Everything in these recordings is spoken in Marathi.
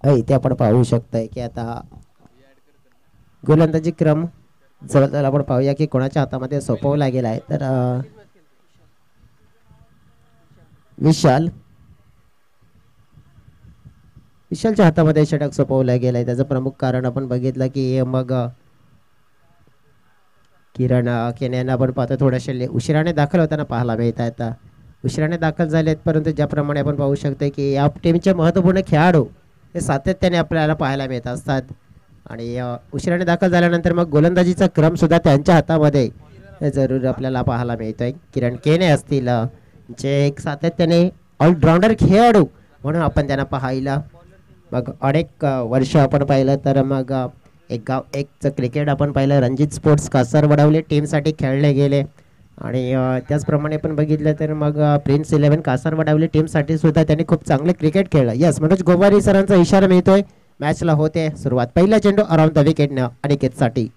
इथे आपण पाहू शकताय की आता गोलंदाजी क्रम जवळ आपण पाहूया की कोणाच्या हातामध्ये सोपवला गेला आहे. तर विशालच्या हातामध्ये षटक सोपवला गेलाय. त्याचं प्रमुख कारण आपण बघितलं की मग किरण केने यांना आपण पाहतो थोडेसे उशिराने दाखल होताना पाहायला मिळत आहेत. उशिराने दाखल झालेत, परंतु ज्याप्रमाणे आपण पाहू शकतो की या टीमचे महत्त्वपूर्ण खेळाडू हे सातत्याने आपल्याला पाहायला मिळत असतात. आणि उशिराने दाखल झाल्यानंतर मग गोलंदाजीचा क्रम सुद्धा त्यांच्या हातामध्ये जरूर आपल्याला पाहायला मिळतोय. किरण केने असतील जे एक सातत्याने ऑलराऊंडर खेळाडू म्हणून आपण त्यांना पाहायला मग अनेक वर्ष आपण पाहिलं तर मग एक गाव एकचं क्रिकेट आपण पाहिलं. रणजित स्पोर्ट्स कासारवडवली टीमसाठी खेळले गेले आणि त्याचप्रमाणे आपण बघितलं तर मग प्रिन्स 11 कासारवडवली टीमसाठी सुद्धा त्यांनी खूप चांगले क्रिकेट खेळलं. यस, मनोज गोवारी सरांचा इशारा मिळतोय. मॅचला होते सुरुवात. पहिला चेंडू अराउंड द विकेटनं अनिकेतसाठी.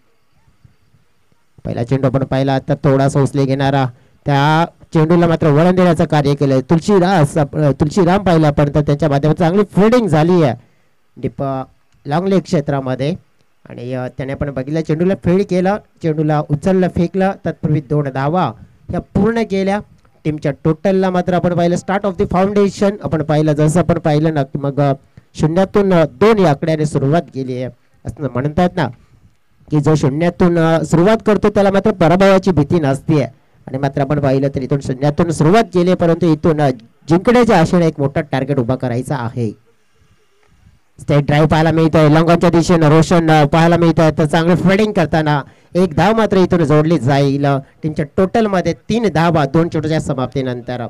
पहिला चेंडू आपण पाहिला तर थोडासा उचले घेणारा त्या चेंडूला मात्र वळण देण्याचं कार्य केलं. तुलसीराम पाहिला आपण तर त्यांच्या माध्यमातून चांगली फिल्डिंग झाली आहे डीप लॉंग लेग क्षेत्रामध्ये आणि त्याने आपण बघितलं चेंडूला फील्ड केलं, चेंडूला उचललं, फेकलं. तत्पूर्वी 2 धावा या पूर्ण केल्या. टीमच्या टोटलला मात्र आपण पाहिलं स्टार्ट ऑफ द फाउंडेशन आपण पाहिलं जसं आपण पाहिलं ना की मग 0तून 2 या आकड्याने सुरुवात केली आहे. असं म्हणतात ना की जो 0तून सुरुवात करतो त्याला मात्र पराभवाची भीती नसते. आणि मात्र आपण पाहिलं तर इथून 0तून सुरुवात केली, परंतु इथून जिंकण्याच्या आशेने एक मोठा टार्गेट उभा करायचा आहे. स्टेट ड्राईव्ह पाहायला मिळतोय लॉंगॉनच्या दिशेनं रोशन पाहायला मिळतोय. तर चांगलं फिल्डिंग करताना एक धाव मात्र इथून जोडली जाईल. टीमच्या टोटलमध्ये 3 धावा 2 चेंडूच्या समाप्तीनंतर.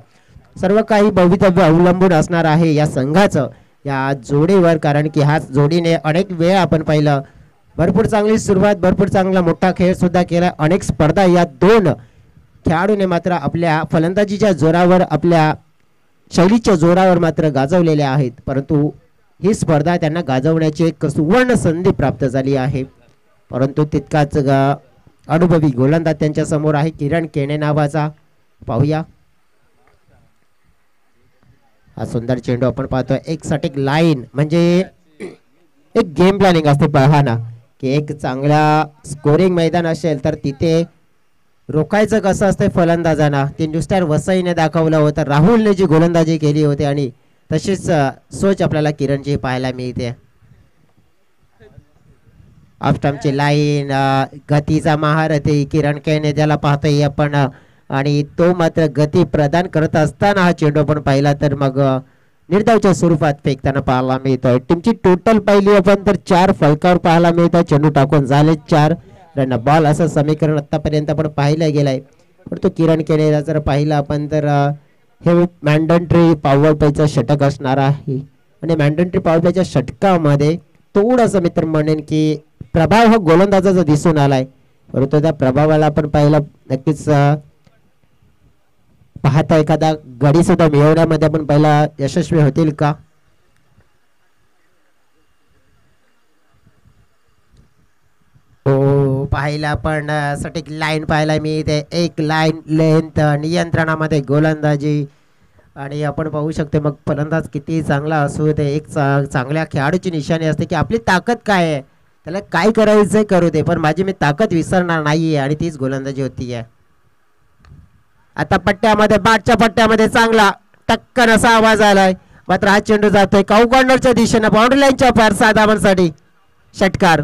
सर्व काही भवितव्य अवलंबून असणार आहे या संघाचं या जोडीवर, कारण की ह्या जोडीने अनेक वेळ आपण पाहिलं भरपूर चांगली सुरुवात, भरपूर चांगला मोठा खेळ सुद्धा केला. अनेक स्पर्धा या 2 खेळाडूने मात्र आपल्या फलंदाजीच्या जोरावर, आपल्या शैलीच्या जोरावर मात्र गाजवलेल्या आहेत, परंतु ही स्पर्धा त्यांना गाजवण्याची एक सुवर्ण संधी प्राप्त झाली आहे. परंतु तितकाच अनुभवी गोलंदाज त्यांच्या समोर आहे किरण केने नावाचा. पाहूया हा सुंदर चेंडू आपण पाहतोय. एक सटीक लाईन म्हणजे एक गेम प्लॅनिंग असते. पहा ना की एक चांगला स्कोरिंग मैदान असेल तर तिथे रोखायचं कसं असतं फलंदाजांना. ते नुसत्या वसईने दाखवलं होतं, राहुलने जी गोलंदाजी केली होती आणि तशीच सोच आपल्याला किरणची पाहायला मिळते. ऑफस्टंपची लाईन, गतीचा महारथी किरण केने ज्याला पाहतोय आपण आणि तो मात्र गती प्रदान करत असताना हा चेंडू आपण पाहिला तर मग निर्धावच्या स्वरूपात फेकताना पाहायला मिळतोय. टीमची टोटल पाहिली आपण तर 4 फलकावर पाहायला मिळतात. चेंडू टाकून झाले 4 रन बॉल असं समीकरण आतापर्यंत आपण पाहिलं गेलंय. पण तो किरण केने जर पाहिलं आपण तर हे मॅन्डेटरी पॉवर प्लेचं षटक असणार आहे आणि मॅन्डेटरी पॉवर प्लेच्या षटकामध्ये थोडंसं मित्र म्हणेन की प्रभाव हा गोलंदाजाचा दिसून आलाय, परंतु त्या प्रभावाला आपण पाहिलं नक्कीच पाहता एखादा गडी सुद्धा मिळवण्यामध्ये आपण पहिला यशस्वी होतील का. हो पाहिला पण सटीक लाईन पाहायला मिळते. एक लाईन लेंथ नियंत्रणामध्ये गोलंदाजी आणि आपण पाहू शकतो मग फलंदाज किती चांगला असू दे एक चांगल्या खेळाडूची निशाणी असते की आपली ताकद काय आहे, त्याला काय करायचंय करू दे, पण माझी मी ताकद विसरणार नाहीये आणि तीच गोलंदाजी होती आहे. आता पट्ट्यामध्ये बाटच्या पट्ट्यामध्ये चांगला टक्कन असा आवाज आलाय, मात्र हा चेंडू जातोय काऊ कॉर्नरच्या दिशेने बाउंड्री लाईनच्या पार 7 धावांसाठी षटकार.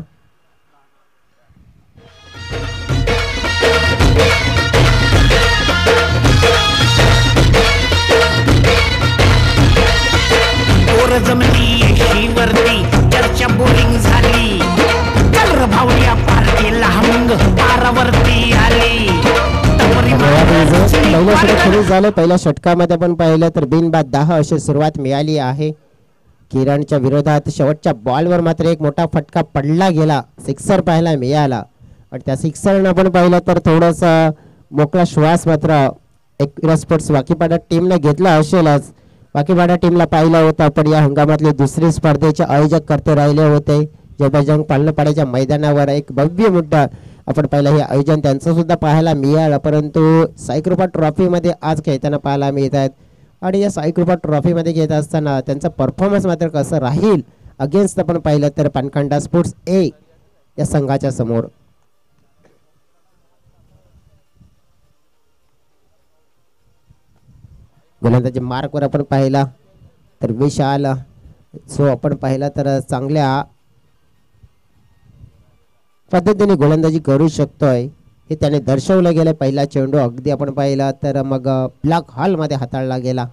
जमिनीवरती चर्चा बोरिंग झाली, कलर भावल्या पार्टीला हमंग पारावरती आली. पहिलं षटक सुरू झालं. पहिल्या षटकामध्ये आपण पाहिलं तर बिनबाद 10 अशी सुरुवात मिळाली आहे किरणच्या विरोधात. शेवटच्या बॉलवर मात्र एक मोठा फटका पडला गेला, सिक्सर पाहायला मिळाला आणि त्या सिक्सरनं आपण पाहिलं तर थोडंसं मोकळा श्वास मात्र एक स्पोर्ट्स वाकीपाडा टीमने घेतला असेलच. वाकीपाडा टीमला पाहिलं होतं पण या हंगामातले दुसरी स्पर्धेचे आयोजक करते राहिले होते. जबरजंग पालनपाड्याच्या मैदानावर एक भव्य मोठा आपण पाहिलं हे आयोजन त्यांचं सुद्धा पाहायला मिळालं, परंतु साईकृपा ट्रॉफीमध्ये आज खेळताना पाहायला मिळत आहेत आणि या साईकृपा ट्रॉफीमध्ये घेत असताना त्यांचा परफॉर्मन्स मात्र कसं राहील अगेन्स्ट आपण पाहिलं तर पानखंडा स्पोर्ट्स ए या संघाच्या समोर. गोलंदाजी मार्कवर आपण पाहिला तर विशाल सो आपण पाहिला तर चांगल्या पद्धतीने गोलंदाजी करू शकतोय हे त्याने दर्शवलं गेलं. पहिला चेंडू अगदी आपण पाहिला तर मग ब्लॅक हॉल मध्ये हाताळला गेला.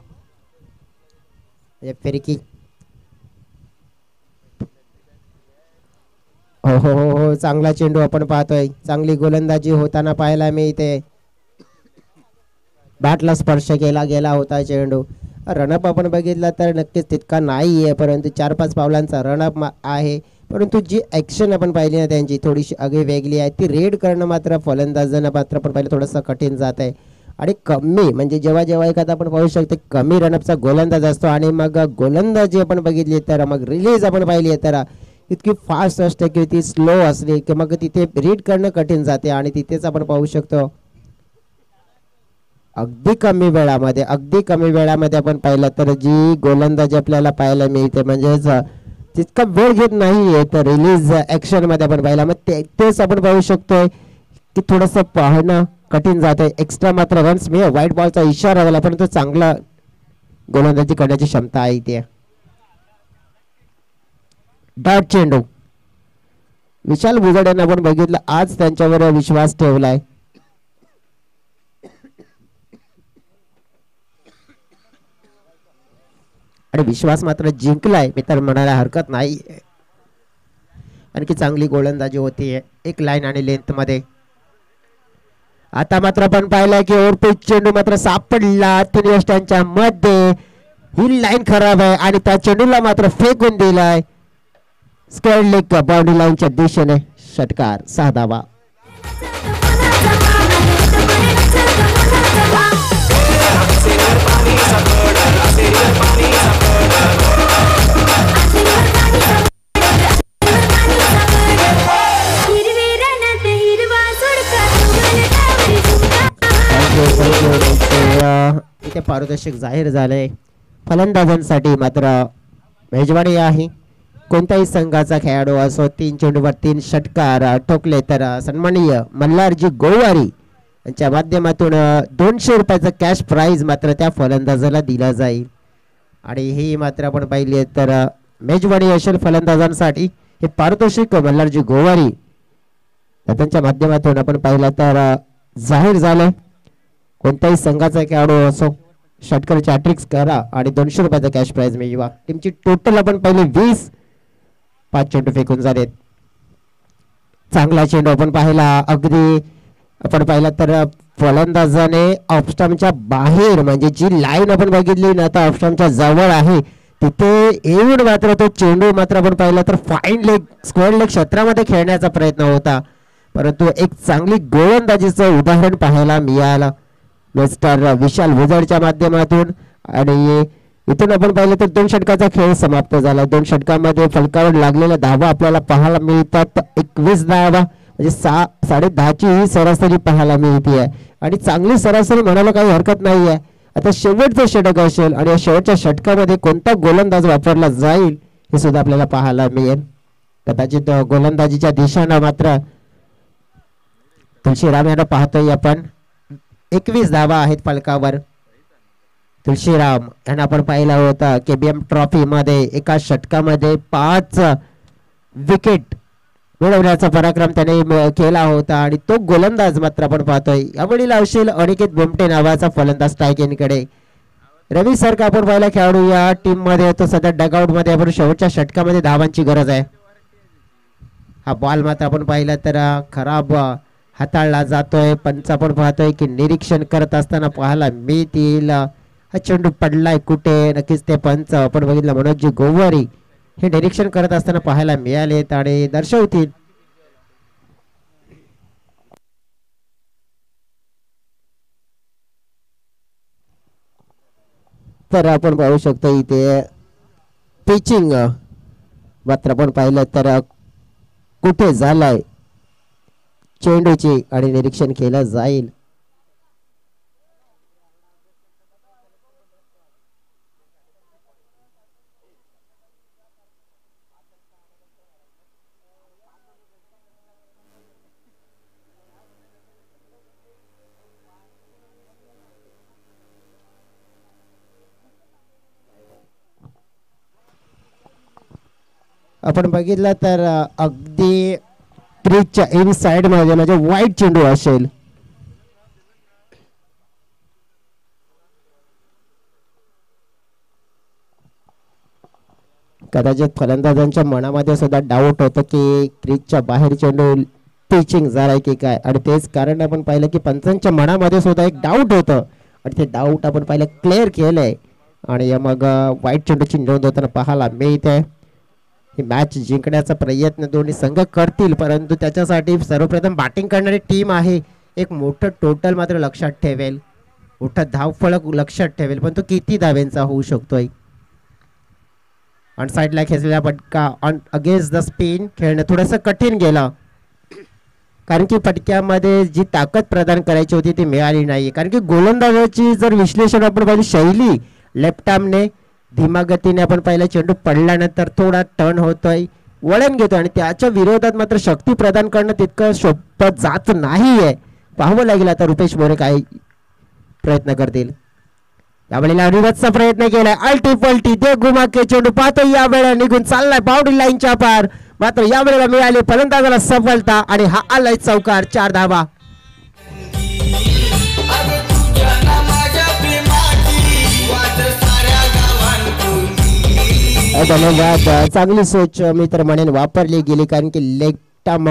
फिरकी हो हो हो हो चांगला चेंडू आपण पाहतोय. चांगली गोलंदाजी होताना पाहायला मिळते. बॅटला स्पर्श केला गेला होता चेंडू. रनअप आपण बघितला तर नक्कीच तितका नाही आहे परंतु 4-5 पावलांचा रनअप आहे. परंतु जी ॲक्शन आपण पाहिली ना त्यांची थोडीशी आगळी वेगळी आहे. ती रेड करणं मात्र फलंदाजांना मात्र आपण पाहिलं थोडंसं कठीण जात आहे. आणि कमी म्हणजे जेव्हा जेव्हा एखादा आपण पाहू शकतो कमी रनअपचा गोलंदाज असतो आणि मग गोलंदाजी आपण बघितली तर मग रिलीज आपण पाहिली तर इतकी फास्ट असते की ती स्लो असली की मग तिथे रीड करणं कठीण जाते. आणि तिथेच आपण पाहू शकतो अगदी कमी वेळामध्ये आपण पाहिलं तर जी गोलंदाजी आपल्याला पाहायला मिळते म्हणजेच तितका वेळ घेत नाहीये तर रिलीज ऍक्शन मध्ये आपण पाहिला. मग तेच आपण पाहू शकतोय की थोडंसं पाहणं कठीण जाते. एक्स्ट्रा मात्र रन्स मिळेल. व्हाईट बॉलचा इशारा झाला पण तो चांगला गोलंदाजी करण्याची क्षमता आहे इथे. डॉट चेंडू विशाल भुजड यांना आपण बघितलं आज त्यांच्यावर विश्वास ठेवलाय. आणि विश्वास मात्र जिंकलाय मी तर म्हणायला हरकत नाही. आणखी चांगली गोलंदाजी होतीये एक लाईन आणि लेंथ मध्ये. आता मात्र आपण पाहिलं की ओव्हरपिच चेंडू मात्र सापडला 3 यष्टांच्या मध्ये. ही लाईन खराब आहे आणि त्या चेंडूला मात्र फेकून दिलाय स्क्वेअर लेग बाउंड्री लाईनच्या दिशेने. षटकार 6 धावा. इथे पारितोषिक जाहीर झाले. फलंदाजांसाठी मात्र मेजवानी आहे. कोणत्याही संघाचा खेळाडू असो 3 चेंडूवर 3 षटकार ठोकले तर सन्माननीय मल्हारजी गोवारी यांच्या माध्यमातून 200 रुपयाचा कॅश प्राइज मात्र त्या फलंदाजाला दिला जाईल. आणि ही मात्र आपण पाहिली तर मेजवानी असेल फलंदाजांसाठी. हे पारितोषिक मल्हारजी गोवारी त्यांच्या माध्यमातून आपण पाहिलं तर जाहीर झालंय. कोणत्याही संघाचा खेळाडू असो षटकार हॅट्रिक्स करा आणि 200 रुपयाचा कॅश प्राइज मिळवा. टीमची टोटल आपण पाहिली 20. 5 चेंडू फेकून झालेत. चांगला चेंडू आपण पाहिला अगदी आपण पाहिला तर फलंदाजाने ऑफस्टम्पच्या बाहेर म्हणजे जी लाईन आपण बघितली ना आता ऑफस्टम्पच्या जवळ आहे तिथे येऊन मात्र तो चेंडू मात्र आपण पाहिला तर फाईन लेग स्क्वेअर लेग क्षेत्रामध्ये खेळण्याचा प्रयत्न होता. परंतु एक चांगली गोलंदाजीचं उदाहरण पाहायला मिळालं मिस्टर विशाल भुजडच्या माध्यमातून. आणि इथून आपण पाहिलं तर 2 षटकाचा खेळ समाप्त झाला. 2 षटकामध्ये फलकावर लागलेल्या धावा आपल्याला पाहायला मिळतात 21 धावा म्हणजे 10.5ची ही सरासरी पाहायला मिळते आहे. आणि चांगली सरासरी म्हणायला काही हरकत नाही आहे. आता शेवटचं षटक असेल आणि या शेवटच्या षटकामध्ये कोणता गोलंदाज वापरला जाईल हे सुद्धा आपल्याला पाहायला मिळेल. कदाचित गोलंदाजीच्या दिशेनं मात्र तुळशीराम यांना पाहतोय आपण. 21 धावा आहेत फलकावर. तुळशीराम यांना आपण पाहिला होता KBM ट्रॉफी मध्ये एका षटकामध्ये 5 विकेट मिळवण्याचा पराक्रम त्याने केला होता. आणि तो गोलंदाज मात्र आपण पाहतोय यावेळी लावशील अनिकेत बोमटे नावाचा फलंदाज स्ट्रायकिंगकडे. रवी सारखा आपण पाहिला खेळाडू या टीम मध्ये तो सध्या डगआउट मध्ये. आपण शेवटच्या षटकामध्ये धावांची गरज आहे. हा बॉल मात्र आपण पाहिला तर खराब हाताळला जातोय. पंच आपण पाहतोय की निरीक्षण करत असताना पाहायला मिळतील. हा चेंडू पडलाय कुठे नक्कीच ते पंच आपण बघितलं मनोजी गोवारी हे निरीक्षण करत असताना पाहायला मिळालेत आणि दर्शवतील. तर आपण पाहू शकतो इथे पिचिंग मात्र आपण पाहिलं तर कुठे झालाय चेंडूची आणि निरीक्षण केलं जाईल. आपण बघितलं तर अगदी क्रीजच्या इन साइड मध्ये म्हणजे वाईट चेंडू असेल. कदाचित फलंदाजांच्या मनामध्ये सुद्धा डाऊट होतं की क्रीजच्या बाहेर चेंडू पिचिंग झालाय की काय, आणि तेच कारण आपण पाहिलं की पंचांच्या मनामध्ये सुद्धा एक डाऊट होतं आणि ते डाऊट आपण पाहिलं क्लिअर केलंय. आणि मग वाईट चेंडूची नोंद होताना पाहायला मिळते. ही मॅच जिंकण्याचा प्रयत्न दोन्ही संघ करतील, परंतु त्याच्यासाठी सर्वप्रथम बॅटिंग करणारी टीम आहे एक मोठं टोटल मात्र लक्षात ठेवेल, मोठा धावफलक लक्षात ठेवेल, पण तो किती धावेंचा होऊ शकतोय. ऑन साईडला खेचलेला फटका ऑन अगेन्स्ट द स्पिन खेळणं थोडंसं कठीण गेलं, कारण की फटक्यामध्ये जी ताकद प्रदान करायची होती ती मिळाली नाही. कारण की गोलंदाजाची जर विश्लेषण आपण पाहिली शैली, लेफ्ट आर्मने धीमा गतीने आपण पाहिलं चेंडू पडल्यानंतर थोडा टर्न होतोय, वळण घेतोय, आणि त्याच्या विरोधात मात्र शक्ती प्रदान करणं तितकं सोपं जात नाहीये. पाहावं लागेल आता रुपेश मोरे काय प्रयत्न करतील. यावेळेला रिव्हर्सचा प्रयत्न केलाय, अल्टी पलटी दे घुमा के चेंडू पाहतो या वेळेला निघून चाललाय बाउंड्री लाईनच्या पार, मात्र यावेळेला मिळाली फलंदाजाला सफलता आणि हा आलाय चौकार. 4 धावा. चांगली सोच मी तर म्हणेन वापरली गेली, कारण की लेग टर्म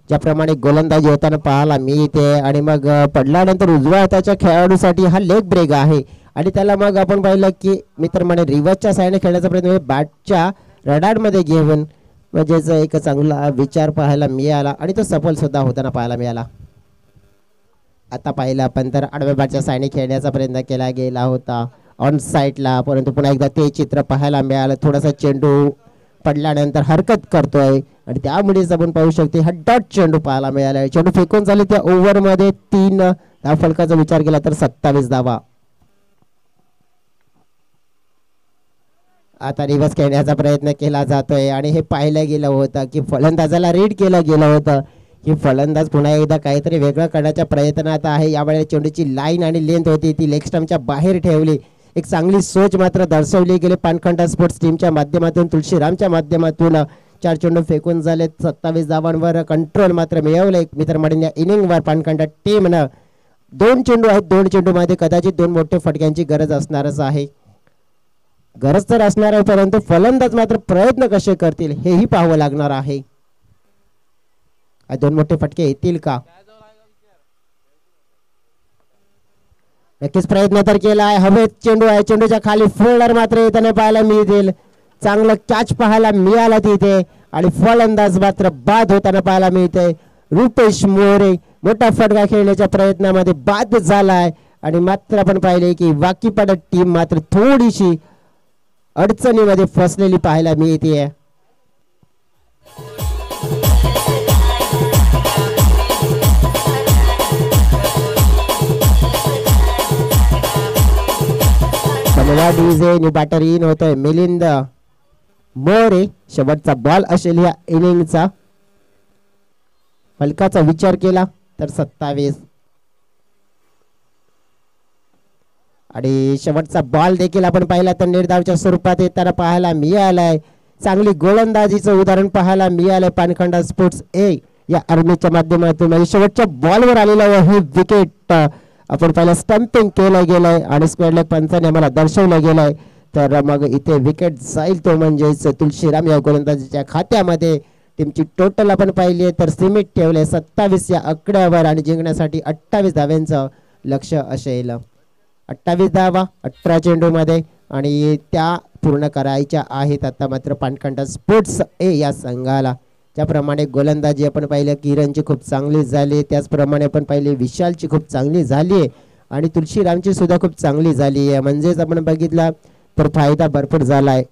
ज्याप्रमाणे गोलंदाजी होताना पाहायला मिळते, आणि मग पडल्यानंतर उजव्या हाताच्या खेळाडूसाठी हा लेग ब्रेक आहे, आणि त्याला मग आपण पाहिलं की मी तर म्हणेन रिव्हर्सच्या साईडने खेळण्याचा प्रयत्न बॅटच्या रडारमध्ये घेऊन म्हणजेच एक चांगला विचार पाहायला मिळाला, आणि तो सफल सुद्धा होताना पाहायला मिळाला. आता पाहिलं आपण तर आडव्या बॅटच्या साईडने खेळण्याचा प्रयत्न केला गेला होता ऑन साईडला, परंतु पुन्हा एकदा ते चित्र पाहायला मिळालं. थोडासा चेंडू पडल्यानंतर हरकत करतोय, आणि त्यामुळेच आपण पाहू शकतो हा डॉट चेंडू पाहायला मिळाला. चेंडू फेकून झाले त्या ओव्हरमध्ये 3 धावफलकाचा विचार केला तर 27 धावा. आता रिव्हर्स खेळण्याचा प्रयत्न केला जातोय, आणि हे पाहिलं गेलं होतं की फलंदाजाला रीड केलं गेलं होतं की फलंदाज पुन्हा एकदा काहीतरी वेगळं करण्याच्या प्रयत्नात आहे. यावेळेला चेंडूची लाईन आणि लेंथ होती ती लेग स्टंपच्या बाहेर ठेवली. एक चांगली सोच मात्र दर्शवली गेली पानखंडा स्पोर्ट्स टीमच्या माध्यमातून, तुळशीरामच्या माध्यमातून. 4 चेंडू फेकून झाले, 27 धावांवर कंट्रोल मात्र मिळवलं एक मित्र म्हणून या इनिंगवर पानखंडा टीमनं. 2 चेंडू आहेत, 2 चेंडूमध्ये कदाचित 2 मोठे फटक्यांची गरज असणारच आहे, गरज तर असणार आहे, परंतु फलंदाज मात्र प्रयत्न कसे करतील हेही पाहावं लागणार आहे. 2 मोठे फटके येतील का? नक्कीच प्रयत्न तर केला आहे. हवेत चेंडू आहे, चेंडूच्या खाली फोल्डर मात्र येताना पाहायला मिळतील. चांगलं कॅच पाहायला मिळाला तिथे, आणि फलंदाज मात्र बाद होताना पाहायला मिळते. रुपेश मोरे मोठा फटका खेळण्याच्या प्रयत्नामध्ये बाद झालाय, आणि मात्र आपण पाहिले की बाकी पडत टीम मात्र थोडीशी अडचणीमध्ये फसलेली पाहायला मिळते. डीजे बॅटर इन होतोय मिलिंद मोरे. शेवटचा बॉल असेल या इनिंगचा. फलकाचा विचार केला तर 27, आणि शेवटचा बॉल देखील आपण पाहिला तर निर्धावच्या स्वरूपात येताना पाहायला मिळालाय. चांगली गोलंदाजीचं उदाहरण पाहायला मिळालंय पानखंडा स्पोर्ट्स ए या आर्मीच्या माध्यमातून. म्हणजे शेवटच्या बॉलवर आलेलं हे विकेट आपण पहिला स्टंपिंग केलं गेलंय, आणि स्क्वेअर लेग पंचाने आम्हाला दर्शवलं गेलंय. तर मग इथे विकेट जाईल तो म्हणजेच तुळशीराम या गोलंदाजीच्या खात्यामध्ये. टीमची टोटल आपण पाहिली आहे तर सिमिट ठेवले 27 या आकड्यावर, आणि जिंकण्यासाठी 28 धाव्यांचं लक्ष असेल. 28 धावा 18 चेंडूमध्ये, आणि त्या पूर्ण करायच्या आहेत आता मात्र पानखंडा स्पोर्ट्स ए या संघाला. त्याप्रमाणे गोलंदाजी आपण पाहिलं किरणची खूप चांगली झाली, त्याचप्रमाणे आपण पाहिले विशालची खूप चांगली झाली आहे, आणि तुळशीरामची सुद्धा खूप चांगली झाली आहे. म्हणजेच आपण बघितलं तर फायदा भरपूर झाला आहे.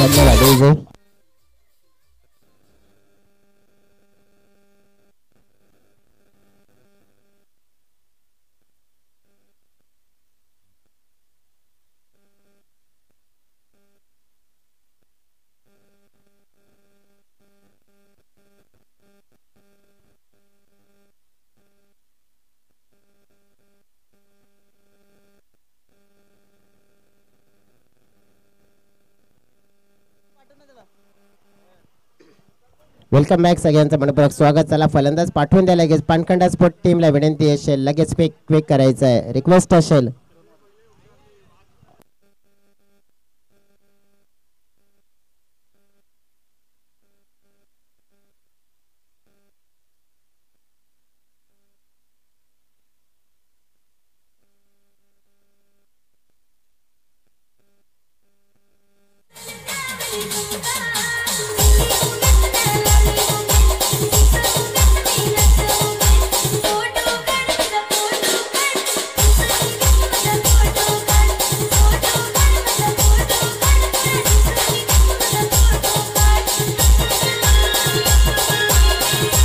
धन्यवाद. वेलकम बॅक सगळ्यांचं मनपूर्वक स्वागत. चला फलंदाज पाठवून द्या लगेच. पानखंडा स्पोर्ट टीमला विनंती असेल लगेच क्विक करायचं आहे, रिक्वेस्ट असेल.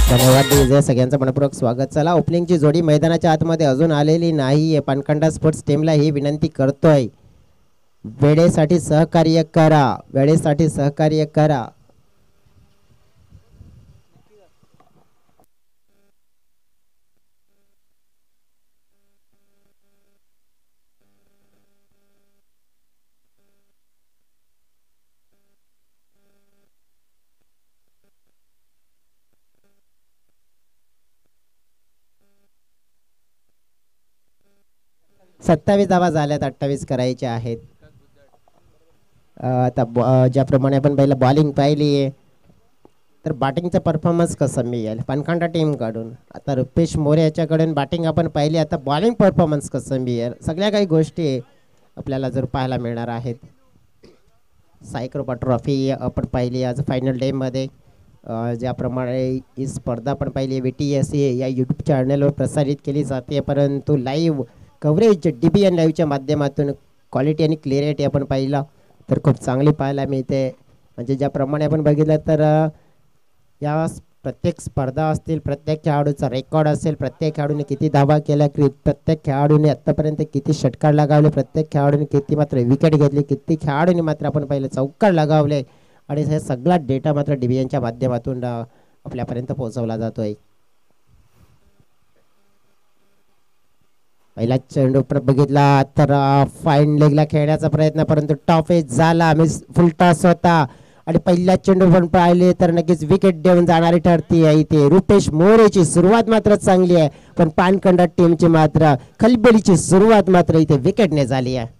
'धन्यवाद' सगळ्यांचं मनपूर्वक स्वागत. चला ओपनिंगची जोडी मैदानाच्या आतमध्ये अजून आलेली नाही. पानखंडा स्पोर्ट्स टीमला ही विनंती करतोय, वेळेसाठी सहकार्य करा, वेळेसाठी सहकार्य करा. सत्तावीस धावा झाल्यात, 28 करायचे आहेत. आता ज्याप्रमाणे आपण पहिला बॉलिंग पाहिली आहे तर बॅटिंगचा परफॉर्मन्स कसं मिळेल पानखंडा टीम कडून. आता रुपेश मोरे याच्याकडून बॅटिंग आपण पाहिली, आता बॉलिंग परफॉर्मन्स कसं मिळेल, सगळ्या काही गोष्टी आपल्याला जर पाहायला मिळणार आहेत. सायक्रोपा ट्रॉफी आपण पाहिली आज फायनल डे मध्ये. ज्याप्रमाणे ही स्पर्धा आपण पाहिली VTSC या यूट्यूब चॅनलवर प्रसारित केली जाते, परंतु लाईव्ह कव्हरेज DBN लाईव्हच्या माध्यमातून क्वालिटी आणि क्लिअरिटी आपण पाहिला तर खूप चांगली पाहायला मिळते. म्हणजे ज्याप्रमाणे आपण बघितलं तर या प्रत्येक स्पर्धा असतील, प्रत्येक खेळाडूचा रेकॉर्ड असेल, प्रत्येक खेळाडूने किती धावा केल्या, प्रत्येक खेळाडूने आत्तापर्यंत किती षटकार लगावले, प्रत्येक खेळाडूने किती मात्र विकेट घेतली, किती खेळाडूने मात्र आपण पाहिलं चौकार लगावले, आणि हे सगळा डेटा मात्र DBNच्या माध्यमातून आपल्यापर्यंत पोहोचवला जातोय. पहिला चेंडू बघितला तर फाईन लेगला खेळण्याचा प्रयत्न, परंतु टॉप एज झाला, फुल टॉस होता, आणि पहिल्या चेंडू पण पाहिले तर नक्कीच विकेट देऊन जाणारी ठरती आहे. इथे रुपेश मोरेची सुरुवात मात्र चांगली आहे, पण पानखंडा टीमची मात्र खलबलीची सुरुवात मात्र इथे विकेटने झाली आहे.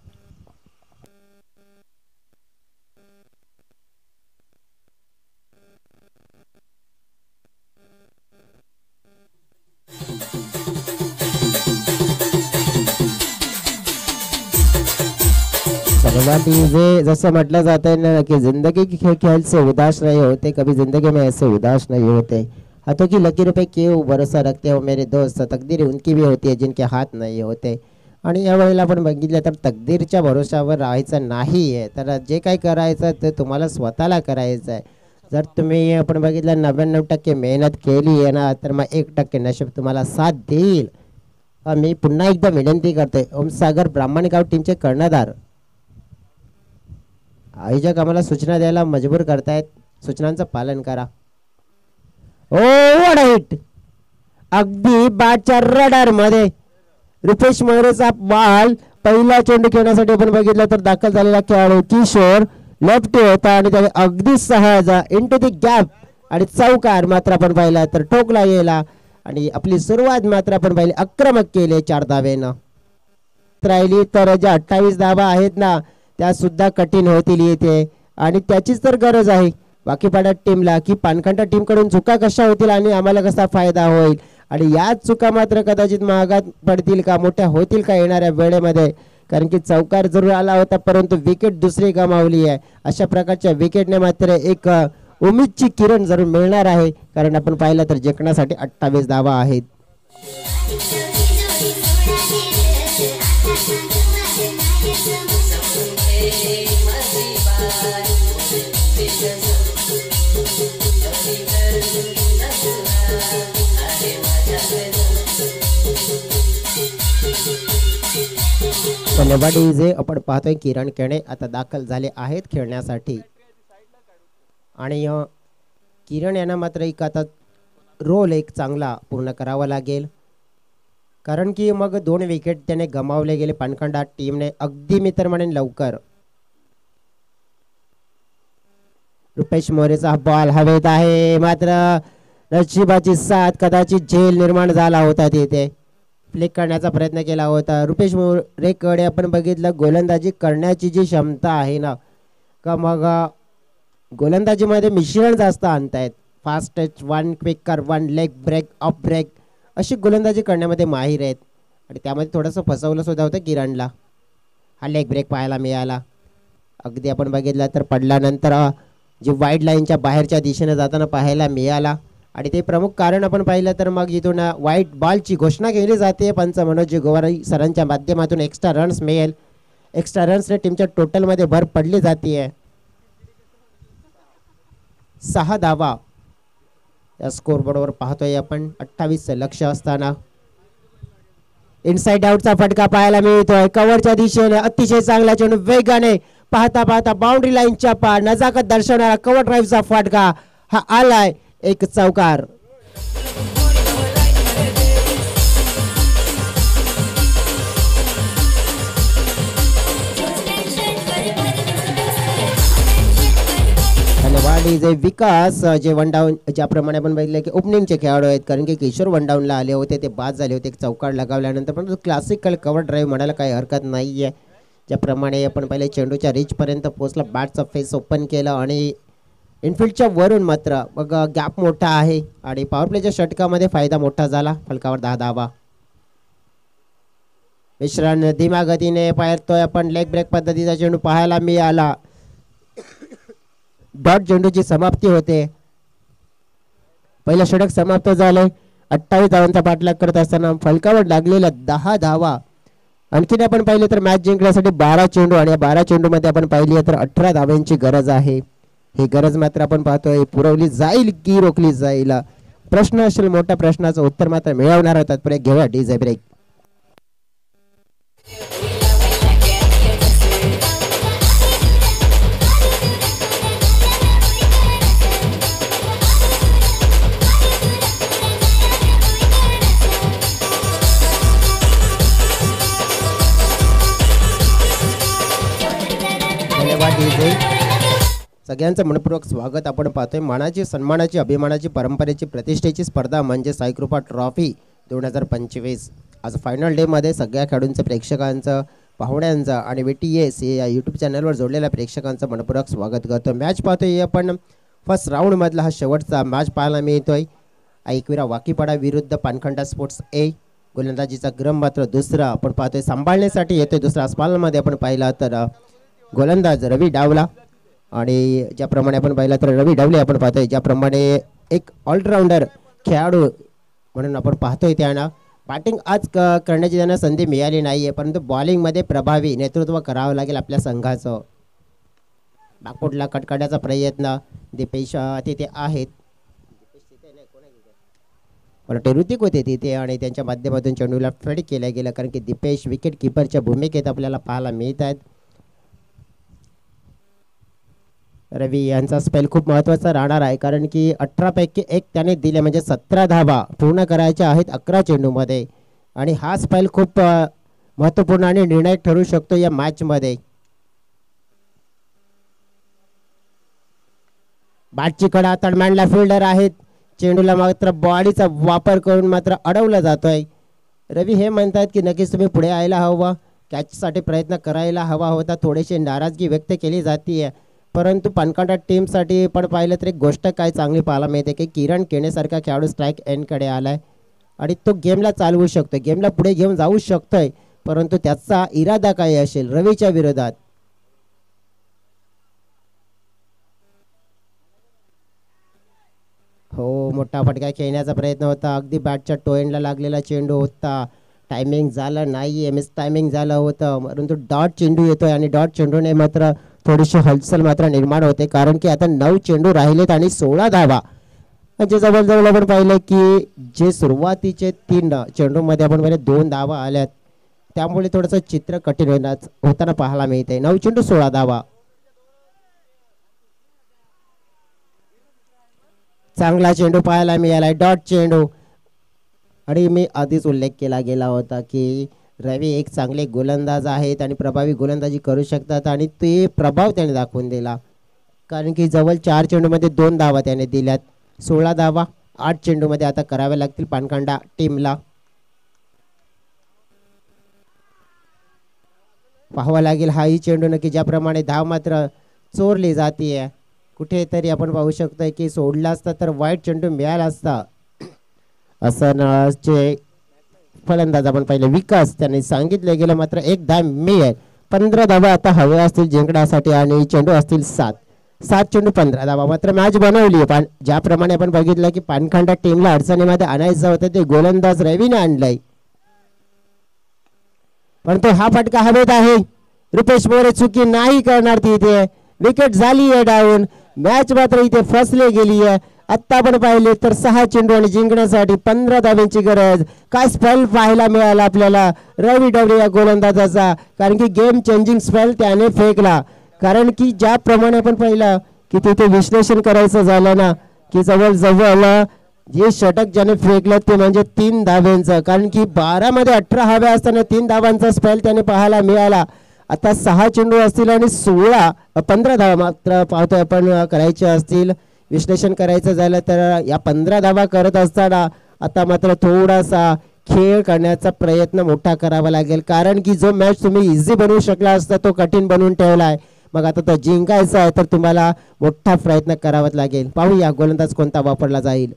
जसं म्हटलं जाता है ना कि जिंदगी के खेल से उदास नहीं होते, कभी जिंदगी में ऐसे उदास नहीं होते. हाथों की लकीरों पे क्यों भरोसा रखते हो मेरे दोस्त, तकदीर उनकी भी होती है जिनके हाथ नहीं होते. आणि यावेळेला आपण बघितलं तर तकदीरच्या भरोशावर राहायचं नाही आहे, तर जे काही करायचं ते तुम्हाला स्वतःला करायचं आहे. जर तुम्ही आपण बघितलं 99% मेहनत केली आहे ना, तर मग 1% नशीब तुम्हाला साथ देईल. मी पुन्हा एकदा विनंती करते, ओमसागर ब्राह्मणगाव टीमचे कर्णधार आयोजक आम्हाला सूचना द्यायला मजबूर करतायत, सूचनांचं पालन करा. ओ व्हाट हिट, अगदी बॅटच्या रडार मध्ये रुपेश मोरेचा बॉल. पहिला चेंडू खेळण्यासाठी आपण बघितलं तर दाखल झालेला खेळाडू किशोर लेफ्टी होता, आणि त्याने अगदी सहज इंटू दी गॅप आणि चौकार मात्र आपण पाहिला तर ठोकला गेला, आणि आपली सुरुवात मात्र आपण पाहिली आक्रमक केले 4 धावेनं. राहिली तर ज्या 28 धावा आहेत ना त्या सुद्धा कठीण होतील येते, आणि त्याचीच तर गरज आहे बाकीपाड्या टीमला की पानखंडा टीम कडून चुका कशा होतील आणि आम्हाला कसा फायदा होईल, आणि याच चुका मात्र कदाचित महागात पडतील का, मोठ्या होतील का येणाऱ्या वेळेमध्ये. कारण की चौकार जरूर आला होता परंतु विकेट दुसरी गमावली आहे. अशा प्रकारच्या विकेटने मात्र एक उमेदची किरण जरूर मिळणार आहे, कारण आपण पाहिलं तर जिंकण्यासाठी 28 धावा आहेत. कबड्डी आपण पाहतोय किरण केणे आता दाखल झाले आहेत खेळण्यासाठी, आणि किरण यांना मात्र एक आता रोल एक चांगला पूर्ण करावा लागेल, कारण की मग 2 विकेट त्याने गमावले गेले पानखंडा टीमने अगदी मी तर म्हणेन लवकर. रुपेश मोरेचा बॉल हवेत आहे, मात्र नशिबाची साथ, कदाचित झेल निर्माण झाला होता तिथे. फ्लिक करण्याचा प्रयत्न केला होता. रुपेश मोरेकडे आपण बघितलं गोलंदाजी करण्याची जी क्षमता आहे ना, का मग गोलंदाजीमध्ये मिश्रण जास्त आणतायत. Fast touch, one quicker, one leg break, off break अशी गोलंदाजी करण्यामध्ये माहीर आहेत. आणि त्यामध्ये थोडंसं फसवलं सुद्धा होतं किरणला. हा लेग ब्रेक पाहायला मिळाला. अगदी आपण बघितलं तर पडल्यानंतर जे वाईड लाईनच्या बाहेरच्या दिशेने जाताना पाहायला मिळाला. आणि ते प्रमुख कारण आपण पाहिलं तर मग इथून व्हाईट बॉलची घोषणा केली जाते. पंच मनोज गोवारी सरांच्या माध्यमातून एक्स्ट्रा रन्स मिळेल. एक्स्ट्रा रन्सने टीमच्या टोटलमध्ये भर पडली जाते. 6 धावा या स्कोरबोर्डवर पाहतोय आपण. 28 लक्ष असताना इनसाइड आउटचा फटका पाहायला मिळतोय. कव्हरच्या दिशेने अतिशय चांगला चेंडू वेगाने पाहता पाहता बाउंड्री लाईनच्या पार नजाकत दर्शवणारा कव्हर ड्राईव्हचा फटका हा आलाय. एक चौकार. जे विकास जे वन डाऊन ज्याप्रमाणे आपण बघितलं की ओपनिंगचे खेळाडू आहेत, कारण की किशोर वन डाऊनला आले होते, ते बाद झाले होते एक चौकार लगावल्यानंतर. पण क्लासिकल कव्हर ड्राईव्ह म्हणायला काही हरकत नाही आहे. ज्याप्रमाणे आपण पहिले चेंडूच्या रीचपर्यंत पोहोचला, बॅटचा फेस ओपन केला आणि इनफिल्डच्या वरून मात्र मग गॅप मोठा आहे आणि पॉवर प्लेच्या षटकामध्ये फायदा मोठा झाला. फलकावर 10 धावा. मिश्रण धीम्या गतीने पाहतोय आपण. लेग ब्रेक पद्धतीचा चेंडू पाहायला मिळाला. डॉट चेंडूची समाप्ती होते. पहिलं षटक समाप्त झालंय. 28 धावांचा पाठलाग करत असताना फलकावर लागलेल्या 10 धावा. आणखीन आपण पाहिलं तर मॅच जिंकण्यासाठी 12 चेंडू आणि या 12 चेंडू मध्ये आपण पाहिली तर 18 धावांची गरज आहे. ही गरज मात्र आपण पाहतोय पुरवली जाईल की रोखली जाईल. प्रश्न असेल, मोठ्या प्रश्नाचं उत्तर मात्र मिळवणार होतात. ब्रेक घेऊया, डीजे ब्रेक. सगळ्यांचं मनपूर्वक स्वागत आपण पाहतोय. मानाची, सन्मानाची, अभिमानाची, परंपरेची, प्रतिष्ठेची स्पर्धा म्हणजे साईकृपा ट्रॉफी 2025. आज फायनल डे मध्ये सगळ्या खेळाडूंचं, प्रेक्षकांचं, पाहुण्यांचं आणि VTS या यूट्यूब चॅनलवर जोडलेल्या प्रेक्षकांचं मनपूर्वक स्वागत करतो. मॅच पाहतोय आपण. फर्स्ट राऊंड मधला हा शेवटचा मॅच पाहायला मिळतोय. ऐकविरा वाकीपाडा विरुद्ध पानखंडा स्पोर्ट्स ए. गोलंदाजीचा क्रम मात्र दुसरा आपण पाहतोय सांभाळण्यासाठी येतोय. दुसरा स्पालमध्ये आपण पाहिला तर गोलंदाज रवी डावला आणि ज्याप्रमाणे आपण पाहिलं तर रवी डावले आपण पाहतोय. ज्याप्रमाणे एक ऑलराऊंडर खेळाडू म्हणून आपण पाहतोय त्यांना बॅटिंग आज करण्याची त्यांना संधी मिळाली नाही आहे, परंतु बॉलिंगमध्ये प्रभावी नेतृत्व करावं लागेल आपल्या संघाचं. बागपोटला कटकाड्याचा प्रयत्न दीपेश तिथे आहेत, ऋतिक होते तिथे आणि त्यांच्या माध्यमातून चेंडूला फेड केलं गेलं, कारण की दीपेश विकेट किपरच्या भूमिकेत आपल्याला पाहायला मिळत आहेत. रवी यांचा स्पेल खूप महत्त्वाचा राहणार आहे, कारण की 18 पैकी 1 त्याने दिले, म्हणजे 17 धावा पूर्ण करायच्या आहेत 11 चेंडूमध्ये आणि हा स्पेल खूप महत्त्वपूर्ण आणि निर्णायक ठरू शकतो या मॅचमध्ये. बॅटची कडा तडमॅनला फिल्डर आहेत, चेंडूला मात्र बॉडीचा वापर करून मात्र अडवला जातोय. रवी हे म्हणतात की नक्कीच तुम्ही पुढे यायला हवं, कॅचसाठी प्रयत्न करायला हवा होता. थोडीशी नाराजगी व्यक्त केली जाते, परंतु पानकांडा टीमसाठी पण पाहिलं तर एक गोष्ट काय चांगली पाहायला मिळते की किरण केणेसारखा खेळाडू स्ट्राईक एंडकडे आलाय आणि तो गेमला चालवू शकतो, गेमला पुढे घेऊन जाऊ शकतोय, परंतु त्याचा इरादा काय असेल रवीच्या विरोधात. हो, मोठा फटका खेळण्याचा प्रयत्न होता, अगदी बॅटच्या टोएंडला लागलेला चेंडू होता, टायमिंग झालं नाहीये, मिस टायमिंग झालं होतं, परंतु डॉट चेंडू येतोय आणि डॉट चेंडूने मात्र थोडीशी हलचल मात्र निर्माण होते, कारण की आता 9 चेंडू राहिलेत आणि 16 धावा. म्हणजे जवळजवळ आपण पाहिलं की जे सुरुवातीचे 3 चेंडूमध्ये आपण पाहिलं 2 धावा आल्यात, त्यामुळे थोडंसं चित्र कठीण होताना पाहायला मिळते. 9 चेंडू 16 धावा, चांगला चेंडू पाहायला मिळालाय, डॉट चेंडू. आणि मी आधीच उल्लेख केला गेला होता की रवी एक चांगले गोलंदाज आहेत आणि प्रभावी गोलंदाजी करू शकतात आणि ते प्रभाव त्याने दाखवून दिला. कारण की जवळ 4 चेंडूमध्ये 2 धावा त्याने दिल्यात. 16 धावा 8 चेंडूमध्ये आता कराव्या लागतील पानकांडा टीमला. पाहावा लागेल हाही चेंडू नक्की ज्याप्रमाणे धाव मात्र चोरली जाते. कुठेतरी आपण पाहू शकतोय की सोडला असता तर वाईट चेंडू मिळाला असता असं जे फलंदाज आपण पाहिले विकास त्यांनी सांगितलं गेलं. मात्र एक धाव मिळेल. 15 धावा आता हवे असतील जिंकण्यासाठी आणि चेंडू असतील 7 चेंडू 15 धावा. मात्र मॅच बनवली पण ज्याप्रमाणे आपण बघितलं की पानखंडा टीमला अडचणीमध्ये आणायचं होतं ते गोलंदाज रवीने आणलंय. परंतु हा फटका हवेत आहे. रुपेश मोरे चुकी नाही करणार तिथे. विकेट झाली आहे डाऊन. मॅच मात्र इथे फसली गेली आहे. आत्ता आपण पाहिले तर 6 चेंडू आणि जिंकण्यासाठी 15 धावांची गरज. काय स्पेल पाहायला मिळाला आपल्याला रवी डवरे या गोलंदाजाचा. कारण की गेम चेंजिंग स्पेल त्याने फेकला. कारण की ज्याप्रमाणे आपण पाहिलं की तिथे विश्लेषण करायचं झालं ना की जवळ जे षटक ज्याने फेकलं ते म्हणजे 3 धावांचं. कारण की 12 मध्ये 18 हव्या असताना 3 धावांचा स्पेल त्याने पाहायला मिळाला. आता 6 चेंडू असतील आणि 15 धावा मात्र पाहतोय आपण करायचे असतील. विश्लेषण करायचं झालं तर या 15 धावा करत असताना आता मात्र थोडासा खेळ करण्याचा प्रयत्न मोठा करावा लागेल. कारण की जो मॅच तुम्ही इझी बनवू शकला असता तो कठीण बनवून ठेवलाय. मग आता तो जिंकायचा आहे तर तुम्हाला मोठा प्रयत्न करावा लागेल. पाहूया गोलंदाज कोणता वापरला जाईल.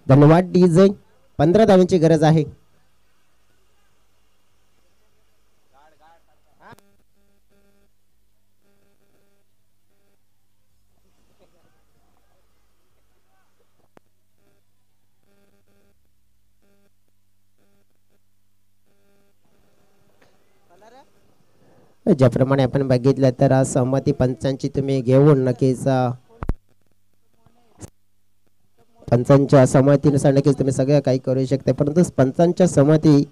धन्यवाद डीजे. 15 धावांची गरज आहे. ज्याप्रमाणे आपण बघितलं तर सहमती पंचांची तुम्ही घेऊन नक्कीच पंचांच्या सहमतीनुसार नक्कीच तुम्ही सगळं काही करू शकता. परंतु पंचांच्या सहमती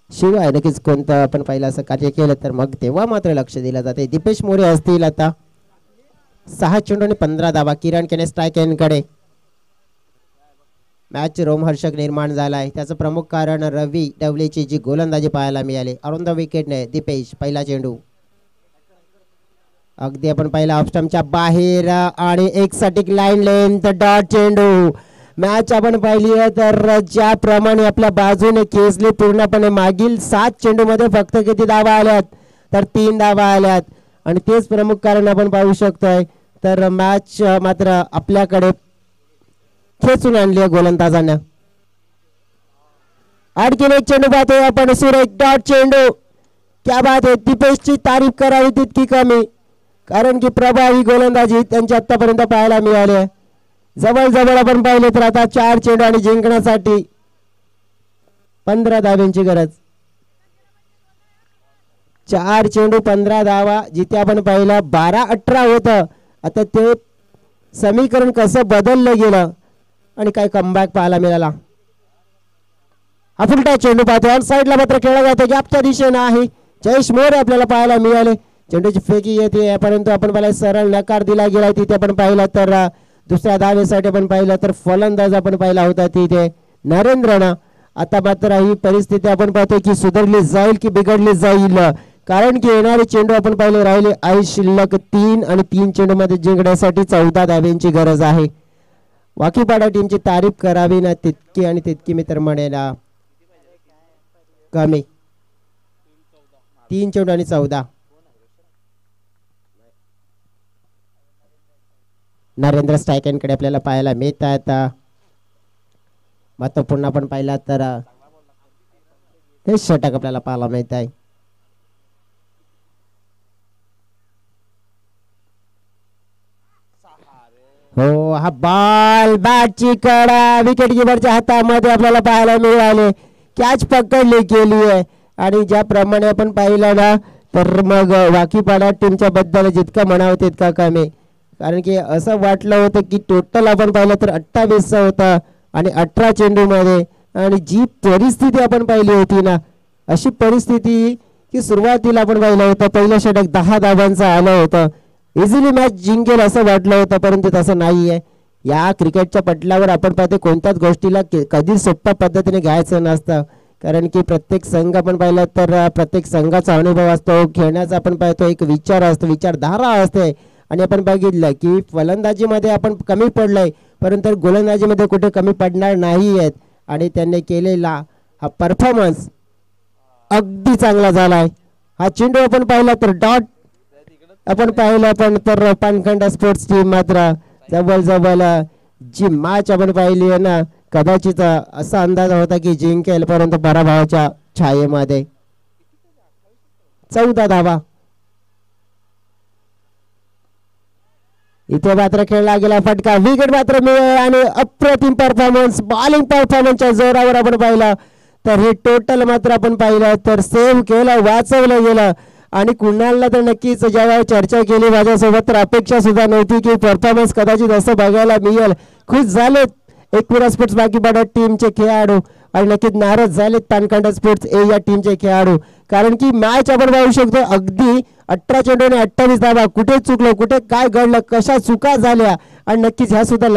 शिवाय नक्कीच कोणतं आपण पाहिलं असं कार्य केलं तर मग तेव्हा मात्र लक्ष दिलं जाते. दीपेश मोरे असतील आता 6 चेंडू आणि 15 धावा. किरण केने स्ट्राईक एंडकडे. मॅच रोमहर्षक निर्माण झाला आहे. त्याचं प्रमुख कारण रवी डवलेची जी गोलंदाजी पाहायला मिळाली. अरुंद विकेटने दीपेश पहिला चेंडू अगदी आपण पाहिला ऑफस्टंपच्या बाहेर आणि एक सटिक लाईन लेंथ डॉट चेंडू. मॅच आपण पाहिली आहे तर ज्याप्रमाणे आपल्या बाजूने केसली पूर्णपणे मागील 7 चेंडूमध्ये फक्त किती धावा आल्यात तर 3 धावा आल्यात. आणि तेच प्रमुख कारण आपण पाहू शकतोय तर मॅच मात्र आपल्याकडे खेचून आणली आहे गोलंदाजांना. आणखीन एक चेंडू पाहतोय आपण. सुरेख डॉट चेंडू. क्या बात आहे. दीपेशची तारीफ करावी तितकी कमी. कारण की प्रभावी गोलंदाजी त्यांच्या आतापर्यंत पाहायला मिळाली. जवळ आपण पाहिले तर आता 4 चेंडू आणि जिंकण्यासाठी 15 धावांची गरज. 4 चेंडू 15 धावा. जिथे आपण पाहिलं 12-18 होतं. आता ते समीकरण कसं बदललं गेलं आणि काय कमबॅक पाहायला मिळाला. हा फुलटा चेंडू पाहतो. ऑन साईडला मात्र खेळला जातो. गॅपच्या दिशेनं आहे. जयेश मोरे आपल्याला पाहायला मिळाले. चेंडूची फेकी येते परंतु आपण पाहिलं सरळ नकार दिला गेला. तिथे आपण पाहिलं तर दुसऱ्या धावेसाठी आपण पाहिलं तर फलंदाज आपण पाहिला होता तिथे नरेंद्रनं. आता मात्र ही परिस्थिती आपण पाहतो की सुधारली जाईल की बिघडली जाईल. कारण की येणारे चेंडू आपण पाहिले राहिले आहे शिल्लक 3 आणि 3 चेंडूमध्ये जिंकण्यासाठी 14 धाव्यांची गरज आहे. वाकीपाडा टीमची तारीफ करावी ना तितकी आणि तितकी मित्र म्हणेला कमी. 3 चेंडू आणि 14. नरेंद्र स्ट्रायकनकडे आपल्याला पाहायला मिळतात. मात्र पुन्हा आपण पाहिला तर हे षटक आपल्याला पाहायला मिळत आहे. हो हा बॉल बॅटची कडा विकेट किपरच्या हातामध्ये आपल्याला पाहायला मिळाले. कॅच पकडली गेली आहे आणि ज्याप्रमाणे आपण पाहिलं ना तर मग वाकीपाडा टीमच्या बद्दल जितकं म्हणावं तितका कमी. कारण की असं वाटलं होतं की टोटल आपण पाहिलं तर 28 होता आणि 18 चेंडूमध्ये आणि जी परिस्थिती आपण पाहिली होती ना, अशी परिस्थिती की सुरुवातीला आपण पाहिलं होतं पहिलं षटक 10 धावांचं आलं होतं, इझिली मॅच जिंकेल असं वाटलं होतं, परंतु तसं नाही आहे. या क्रिकेटच्या पटलावर आपण पाहतो कोणत्याच गोष्टीला कधी सोप्या पद्धतीने घ्यायचं नसतं, कारण की प्रत्येक संघ आपण पाहिलं तर प्रत्येक संघाचा अनुभव असतो, खेळण्याचा आपण पाहतो एक विचार असतो, विचारधारा असते. आणि आपण बघितलं की फलंदाजीमध्ये आपण कमी पडलोय, परंतु गोलंदाजीमध्ये कुठे कमी पडणार नाही आहेत. आणि त्यांनी केलेला हा परफॉर्मन्स अगदी चांगला झालाय. हा चेंडू आपण पाहिला तर डॉट आपण पाहिलं, पण तर पानखंड स्पोर्ट्स टीम मात्र जवळ जी मॅच आपण पाहिली आहे ना, कदाचित असा अंदाज होता की जिंकेल, परंतु पराभवाच्या छायेमध्ये 14 धावा. इथे मात्र खेळला गेला फटका, विकेट मात्र मिळेल आणि अप्रतिम परफॉर्मन्स बॉलिंग परफॉर्मन्सच्या जोरावर आपण पाहिलं तर हे टोटल मात्र आपण पाहिलं तर सेव्ह केलं, वाचवलं गेलं. आणि कुणालला तर नक्कीच जेव्हा चर्चा केली माझ्यासोबत तर अपेक्षा सुद्धा नव्हती की परफॉर्मन्स कदाचित असं बघायला मिळेल. खुश झालेत एकविरा स्पोर्ट्स बाकी बडा टीमचे खेळाडू आणि नक्कीच नाराज झालेत पानखंड स्पोर्ट्स ए या टीमचे खेळाडू, कारण की मॅच आपण पाहू शकतो अगदी 18 चेंडूने 28 धावा. कुठे चुकलं, कुठे काय घडलं, कशा चुका झाल्या आणि नक्कीच ह्या सुद्धा